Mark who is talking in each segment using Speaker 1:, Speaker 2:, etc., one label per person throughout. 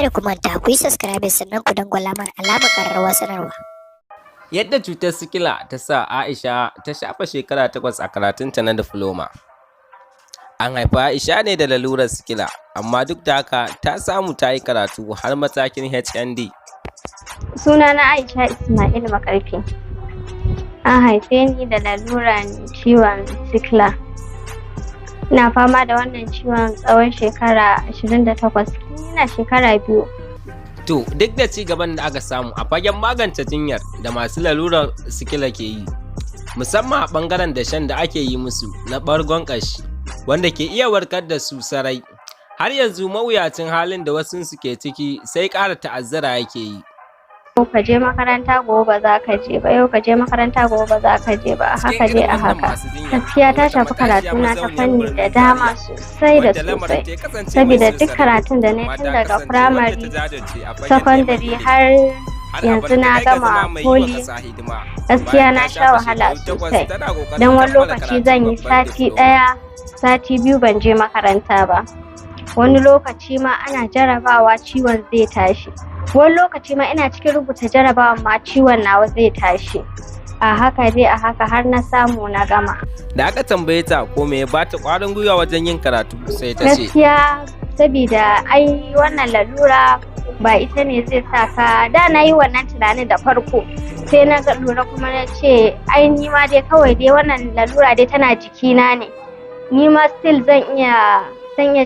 Speaker 1: Kada ku manta ku yi subscribe sannan ku dangwala mana alamar ƙararrawar sanarwa.
Speaker 2: Yadda cutar sikila ta sa Aisha ta shafa shekara 8 a karatunta na difloma. An haifi Aisha ne da lalurar sikila, amma duk da haka ta samu ta yi karatu har matakin HND.
Speaker 3: Sunana Aisha Ismail Makarfi. An haife ni da lalurar ciwon sikila. Ina fama da wannan ciwon tsawon shekara 28. Ina shekara 2.
Speaker 2: To, duk da ci gaban da aka samu a fagen magance jinyar da masu lalurar sikila ke yi, musamman a ɓangaren dashen da ake yi musu na ɓargon ƙashi, wanda ke iya warkar da su sarai, har yanzu mawuyacin halin da wasu ke ciki sai ƙara ta'azzara yake yi.
Speaker 3: Yau ka je makaranta gobe ba za ka je ba, yau ka je makaranta gobe ba za ka je ba, a haka dai a haka. Gaskiya ta shafi karatuna ta fanni da dama sosai da sosai, saboda duk karatun da na tun daga firamare, secondary har yanzu na gama poli, gaskiya na sha wahala sosai. Don wani lokaci zan yi sati ɗaya, sati biyu ban je makaranta ba. Wani lokaci ma ana jarabawa ciwon zai tashi. Wani lokaci ma ina cikin rubuta jarabawa ma ciwon nawa zai tashi. A haka dai a haka har na samu na gama.
Speaker 2: Da aka tambaye ta ko me ya bata ƙwarin gwiwa wajen yin karatu sai ta ce.
Speaker 3: Gaskiya saboda ai wannan lalura ba ita ne zai sa ka, da na yi wannan tunanin da farko sai na lura kuma na ce ai ni ma dai kawai dai wannan lalura dai tana jikina ne. Ni ma still zan iya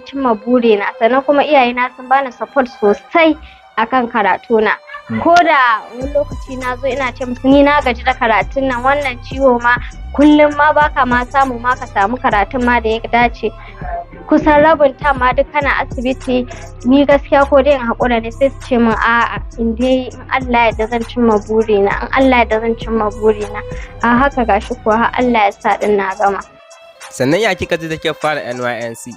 Speaker 3: cimma burina, sannan kuma iyayena sun bani support sosai akan karatuna. Ko da wani lokaci na zo ina ce musu ni na gaji da karatun nan, wannan ciwo ma kullum ma baka ma samu ma ka samu karatun ma da ya dace, kusan rabin ta ma duk kana asibiti. Ni gaskiya ko dai in haƙura ne, sai su ce min a'a in dai in Allah ya zan cimma burina, in Allah ya zan cimma burina. A haka gashi kuwa har Allah ya sa din na gama.
Speaker 2: Sannan ya kika ji take fara NYSC?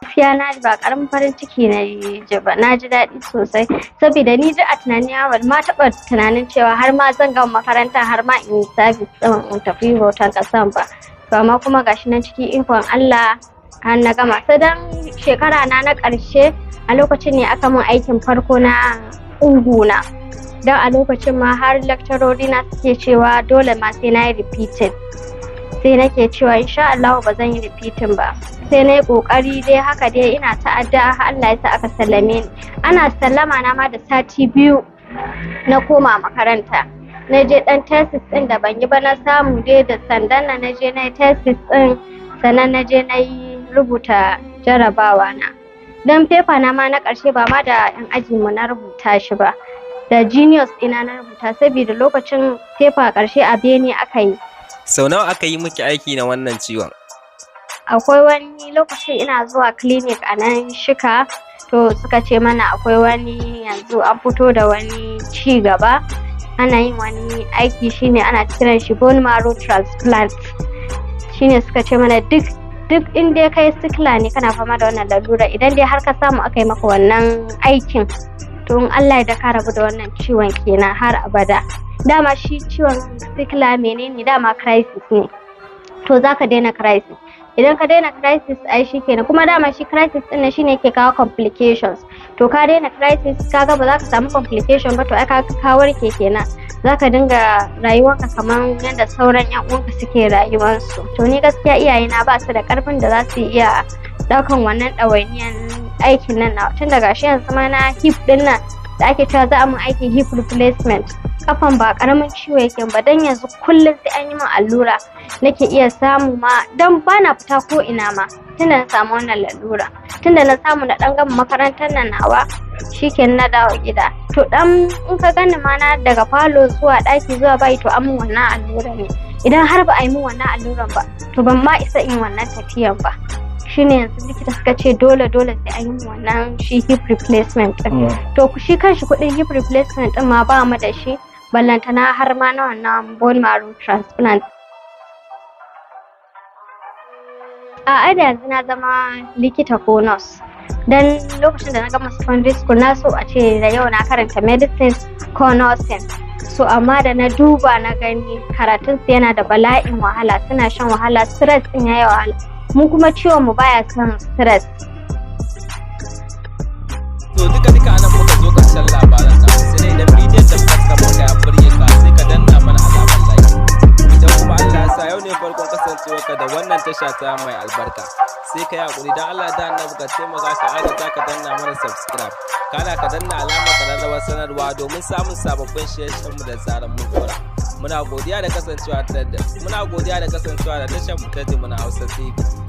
Speaker 3: Gaskiya na ji ba karamin farin ciki na ji ba, na ji daɗi sosai, saboda ni duk a tunani ban ma taɓa tunanin cewa har ma zan gama makaranta har ma in yi sabis ɗin in tafi bautan ƙasan ba. To amma kuma gashi nan cikin ikon Allah har na gama. Sadan shekara na ƙarshe a lokacin ne aka min aikin farko na ƙuguna, don a lokacin ma har lecturori na suke cewa dole ma sai na yi repeating. Sai nake cewa insha Allah ba zan yi repeating ba. Sai na yi ƙoƙari dai haka dai ina ta'adda Allah ya sa aka sallame ni. Ana sallama na ma da sati 2 na koma makaranta. Na je ɗan thesis ɗin da ban yi ba na samu dai da sandan na je na yi thesis ɗin, sannan na je na yi rubuta jarabawa na. Don paper na ma na ƙarshe ba ma da 'yan ajinmu na rubuta shi ba, da juniors ɗina na rubuta, saboda lokacin paper ƙarshe a Bene aka yi.
Speaker 2: Sau nawa aka yi miki aiki na wannan ciwon?
Speaker 3: Akwai wani lokaci ina zuwa clinic a nan Shika, to suka ce mana akwai wani yanzu an fito da wani ci gaba, ana yin wani aiki shine ana kiran shi bone marrow transplant. Shine suka ce mana duk inda kai sikila ne kana fama da wannan lalura, idan dai har ka samu aka yi maka wannan aikin, to in Allah ya da ka rabu da wannan ciwon kenan har abada. Dama shi ciwon sikila menene, dama crisis ne, to zaka daina crisis. Idan ka daina crisis ai shi kenan, kuma dama shi crisis din nan shine ke kawo complications. To ka daina crisis kaga ba za ka samu complication ba, to ai ka warke kenan, za ka dinga rayuwarka kamar yadda sauran yan uwanka suke rayuwarsu. To ni gaskiya iyayena ba su da karfin da za su iya daukan wannan ɗawainiyan aikin nan na, tun daga shi yanzu ma na hip din nan da ake cewa za a mun aikin hip replacement. Kafan ba karamin ciwo yake ba, dan yanzu kullum sai an yi min allura nake iya samu ma, dan bana fita ko ina ma tunda na samu wannan lalura. Tunda na samu na dan gama makarantar nan nawa, shikenan na dawo gida. To dan in ka gani ma na daga falo zuwa daki zuwa bayi, to an min wannan allura ne. Idan har ba a yi min wannan alluran ba, to ban ma isa in wannan tafiyan ba. Shine yanzu likita suka ce dole sai an yi wannan shi hip replacement din. To shi kanshi kuɗin hip replacement din ma ba mu da shi, ballantana har ma na wannan bone marrow transplant. A da yanzu na zama likita ko nurse, dan lokacin da na gama secondary school na so a ce da yau na karanta medicine ko nursing. So amma da na duba na gani karatun su yana da bala'in wahala, suna shan wahala, stress din yayi wahala. Mu kuma ciwon mu baya son stress.
Speaker 2: To duka anan muka da wannan tasha ta mai albarka. Sai ka yi hakuri don Allah da annabi ka taimaka ka agaza ka danna mana subscribe. Kana ka danna alamar ƙararrawar sanarwa domin samun sababbin shirye-shiryenmu da zaran mun dora. Muna godiya da kasancewa da tashar mu ta Jimina Hausa TV.